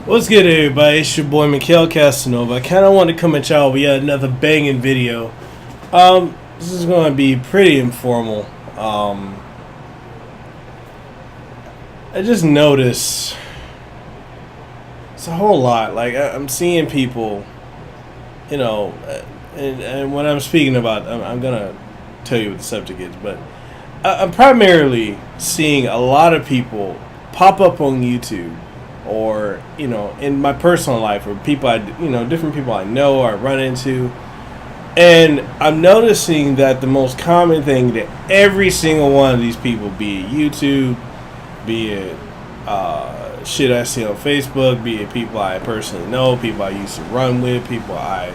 What's good, everybody? It's your boy mekelkasanova. I kind of want to come at y'all with yet another banging video. This is going to be pretty informal. I just noticed it's a whole lot. Like I'm seeing people, you know, and when I'm speaking about, I'm gonna tell you what the subject is, but I'm primarily seeing a lot of people pop up on YouTube, or in my personal life, or people different people I know or I run into, and I'm noticing that the most common thing that every single one of these people, be it YouTube, be it shit I see on Facebook, be it people I personally know, people I used to run with, people I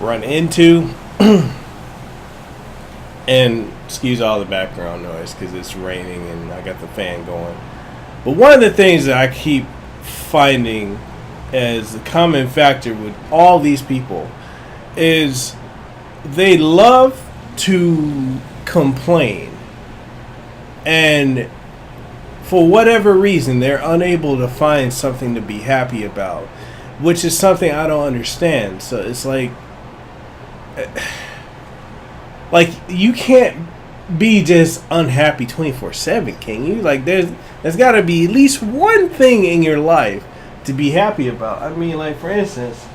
run into, and excuse all the background noise because it's raining and I got the fan going. But one of the things that I keep finding as a common factor with all these people is they love to complain, and for whatever reason they're unable to find something to be happy about, which is something I don't understand. So it's like you can't be just unhappy 24/7, can you? Like there's got to be at least one thing in your life to be happy about. I mean, like for instance,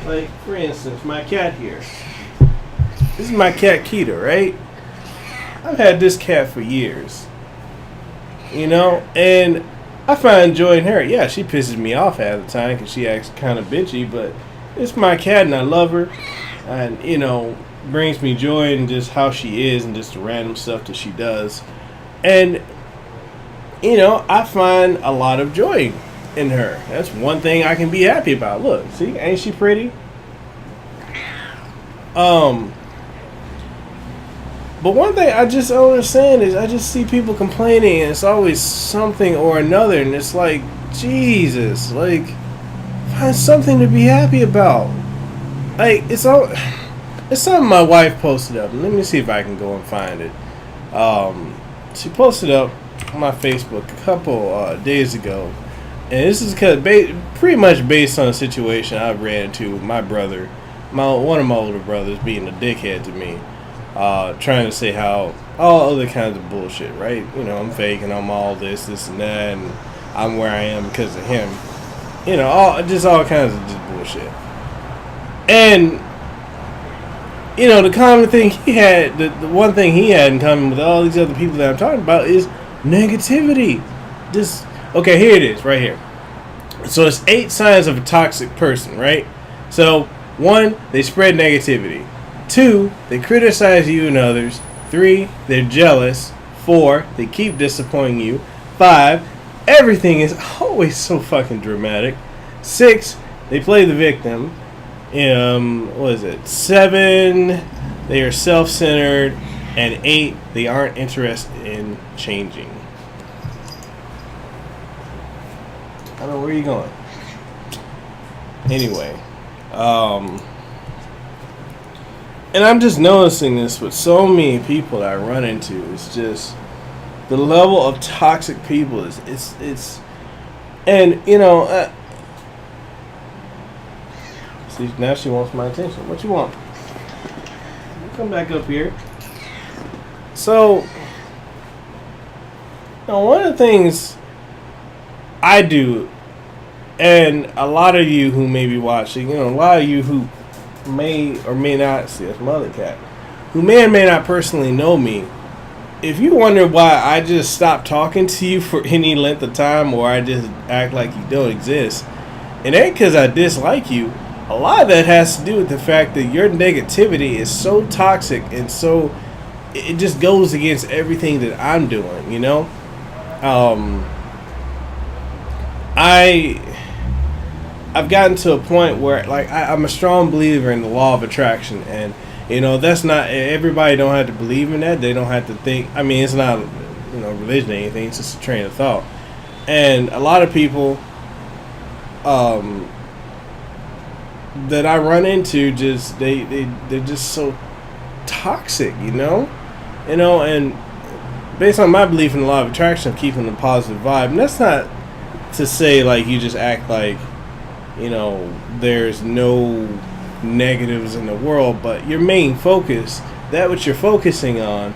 my cat here. This is my cat Keita, right? I've had this cat for years, and I find joy in her. Yeah, she pisses me off half the time because she acts kind of bitchy, but it's my cat and I love her, and brings me joy in just how she is and just the random stuff that she does. And I find a lot of joy in her. That's one thing I can be happy about. Look, see, ain't she pretty? But one thing I just don't understand is I just see people complaining, and it's always something or another, and it's like, Jesus, like, find something to be happy about. Like, it's something my wife posted up. Let me see if I can go and find it. She posted up on my Facebook a couple days ago, and this is pretty much based on a situation I ran into with my brother, one of my older brothers, being a dickhead to me, trying to say how all other kinds of bullshit, right? I'm fake and I'm all this and that, and I'm where I am because of him. All kinds of just bullshit. And the common thing he had, the one thing he had in common with all these other people that I'm talking about is negativity. Okay, here it is, right here. So it's 8 signs of a toxic person, right? So 1, they spread negativity. 2, they criticize you and others. 3, they're jealous. 4, they keep disappointing you. 5, everything is always so fucking dramatic. 6, they play the victim. 7, they are self-centered. And 8, they aren't interested in changing. I don't know, where are you going? Anyway, and I'm just noticing this with so many people that I run into. It's just the level of toxic people it's and see, now she wants my attention. What you want? Come back up here. So, one of the things I do, and a lot of you who may be watching, a lot of you who may or may not see, that's my other cat, who may or may not personally know me, if you wonder why I just stop talking to you for any length of time, or I just act like you don't exist, it ain't because I dislike you. A lot of that has to do with the fact that your negativity is so toxic, and so it just goes against everything that I'm doing, I've gotten to a point where, like, I'm a strong believer in the law of attraction, and that's not, everybody don't have to believe in that. They don't have to think. I mean, it's not religion or anything. It's just a train of thought. And a lot of people that I run into, just they're just so toxic, and based on my belief in the law of attraction of keeping a positive vibe, and that's not to say like you just act like, you know, there's no negatives in the world, but your main focus, that what you're focusing on,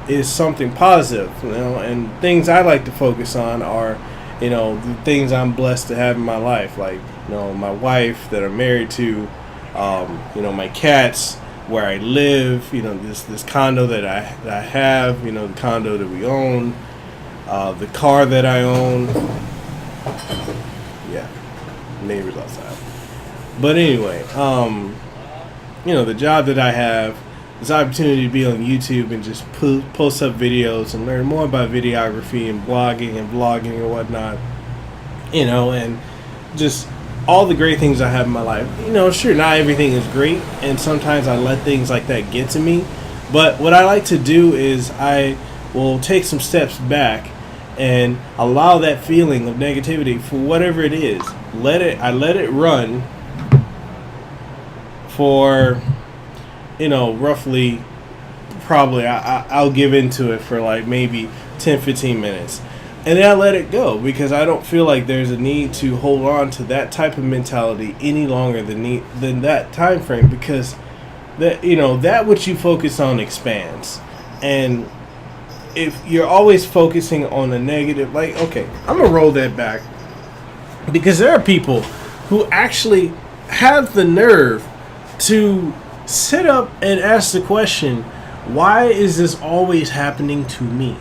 is something positive, you know. And things I like to focus on are, you know, the things I'm blessed to have in my life, like, you know, my wife that I'm married to, you know, my cats, where I live, you know, this condo that I have, you know, the condo that we own, the car that I own. Yeah, neighbors outside. But anyway, you know, the job that I have, this opportunity to be on YouTube and just post up videos and learn more about videography and blogging and vlogging and whatnot, you know, and just all the great things I have in my life. You know, sure, not everything is great, and sometimes I let things like that get to me, but what I like to do is I will take some steps back and allow that feeling of negativity for whatever it is. I let it run for, you know, roughly, probably I'll give into it for like maybe 10-15 minutes, and then I let it go, because I don't feel like there's a need to hold on to that type of mentality any longer than that time frame, because that, you know, that what you focus on expands. And if you're always focusing on the negative, like, okay, I'm gonna roll that back, because there are people who actually have the nerve to sit up and ask the question, why is this always happening to me?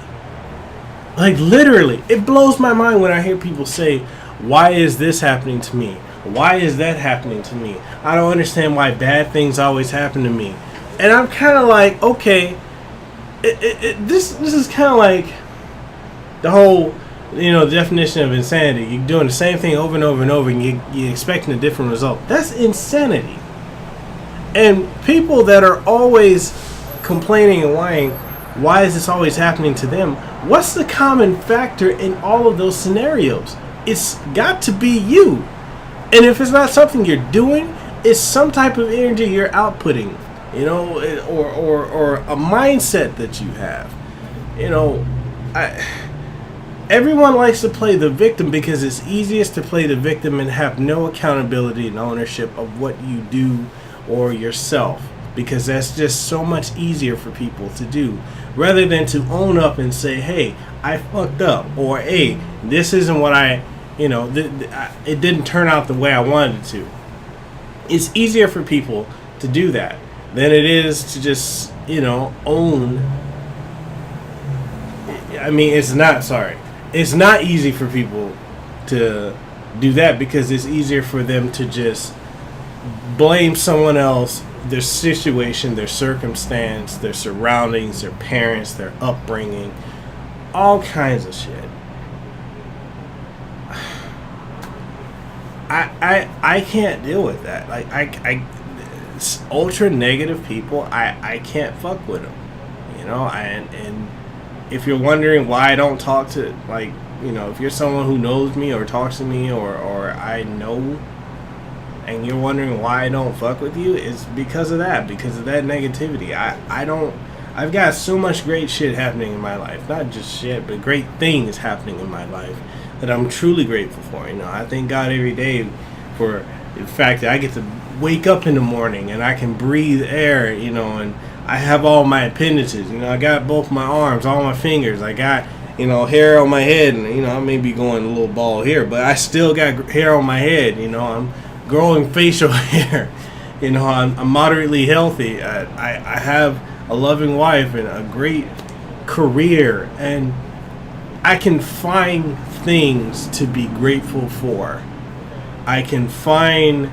Like, literally, it blows my mind when I hear people say, why is this happening to me? Why is that happening to me? I don't understand why bad things always happen to me. And I'm kind of like, okay, this is kind of like the whole, you know, definition of insanity. You're doing the same thing over and over and over, and you're expecting a different result. That's insanity. And people that are always complaining and whining, why is this always happening to them? What's the common factor in all of those scenarios? It's got to be you. And if it's not something you're doing, it's some type of energy you're outputting, you know, or a mindset that you have. You know, everyone likes to play the victim because it's easiest to play the victim and have no accountability and ownership of what you do or yourself, because that's just so much easier for people to do, rather than to own up and say, hey, I fucked up, or hey, this isn't what I, you know, it didn't turn out the way I wanted it to. It's easier for people to do that than it is to just, you know, own. I mean, it's not easy for people to do that, because it's easier for them to just blame someone else, their situation, their circumstance, their surroundings, their parents, their upbringing, all kinds of shit. I can't deal with that. Like, I ultra negative people, I can't fuck with them, you know. And if you're wondering why I don't talk to, like, you know, if you're someone who knows me or talks to me or I know, and you're wondering why I don't fuck with you, it's because of that negativity. I've got so much great shit happening in my life. Not just shit, but great things happening in my life that I'm truly grateful for. You know, I thank God every day for the fact that I get to wake up in the morning and I can breathe air, you know, and I have all my appendages. You know, I got both my arms, all my fingers. I got, you know, hair on my head, and, you know, I may be going a little bald here, but I still got hair on my head. You know, I'm growing facial hair. You know, I'm moderately healthy. I have a loving wife and a great career, and I can find things to be grateful for. I can find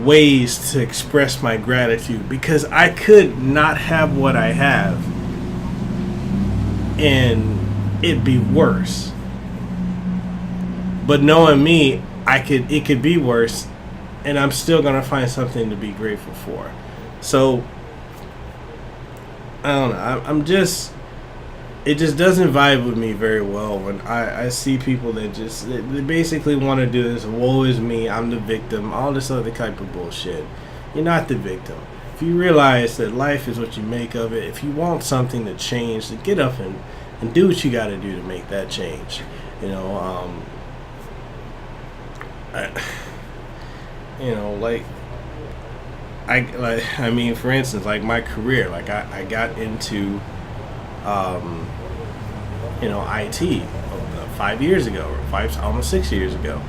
ways to express my gratitude, because I could not have what I have and it'd be worse. But knowing me, it could be worse, and I'm still gonna find something to be grateful for. So I don't know. It just doesn't vibe with me very well when I see people that just they basically want to do this. Woe is me. I'm the victim. All this other type of bullshit. You're not the victim. If you realize that life is what you make of it, if you want something to change, then get up and do what you got to do to make that change. You know, you know, like I mean, for instance, like my career, like I got into, you know, IT 5 years ago, or almost 6 years ago,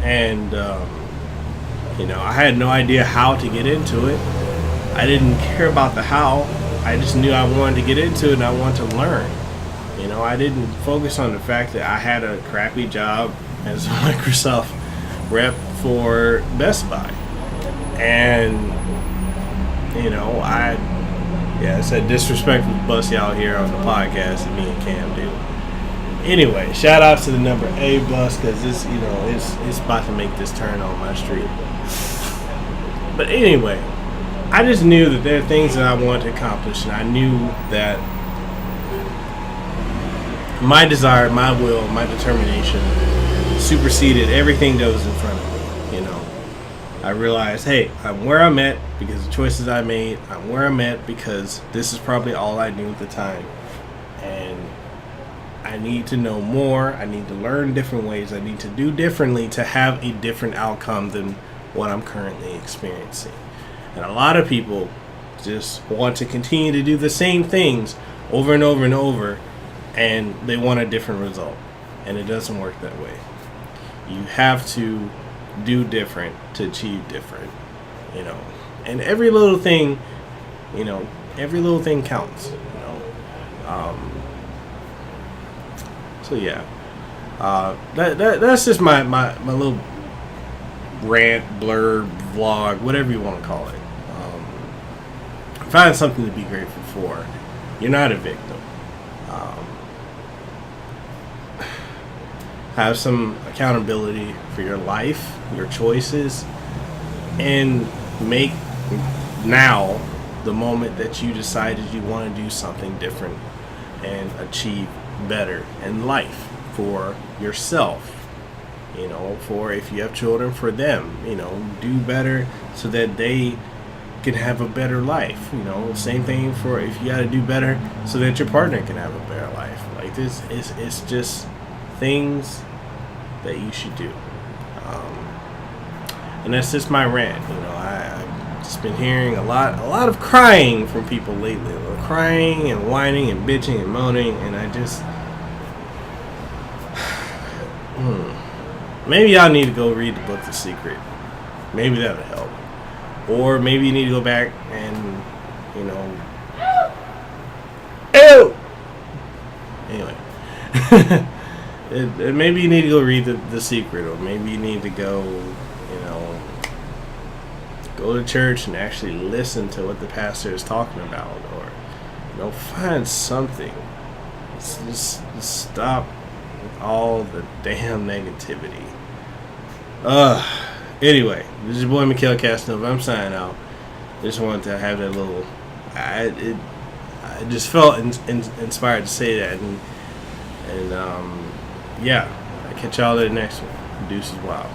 and you know, I had no idea how to get into it. I didn't care about the how. I just knew I wanted to get into it and I wanted to learn. You know, I didn't focus on the fact that I had a crappy job as a Microsoft rep for Best Buy. And, you know, it's that disrespectful bust y'all here on the podcast that me and Cam do. Anyway, shout out to the number A bus, because this, you know, it's about to make this turn on my street. But anyway, I just knew that there are things that I wanted to accomplish, and I knew that my desire, my will, my determination superseded everything that was in front of me. You know, I realized, hey, I'm where I'm at because of the choices I made. I'm where I'm at because this is probably all I knew at the time, and I need to know more. I need to learn different ways. I need to do differently to have a different outcome than what I'm currently experiencing. And a lot of people just want to continue to do the same things over and over and over, and they want a different result. And it doesn't work that way. You have to do different to achieve different, you know. And every little thing, you know, every little thing counts, you know. So yeah, that's just my little rant, blurb, vlog, whatever you want to call it. Find something to be grateful for. You're not a victim. Have some accountability for your life, your choices, and make now the moment that you decided you want to do something different and achieve better in life for yourself. You know, for if you have children, for them, you know, do better so that they can have a better life. You know, same thing for if you got to do better so that your partner can have a better life. Like this is, it's just things that you should do. And that's just my rant. You know, I've just been hearing a lot of crying from people lately. Crying and whining and bitching and moaning, and I just maybe y'all need to go read the book The Secret. Maybe that'll help. Or maybe you need to go back and, you know, ew! Anyway, maybe you need to go read the Secret, or maybe you need to go, you know, go to church and actually listen to what the pastor is talking about, or, you know, find something. Just stop with all the damn negativity. Anyway, this is your boy mekelkasanova. I'm signing out. Just wanted to have that little. I just felt inspired to say that, and yeah, I catch y'all at the next one. Deuces wild.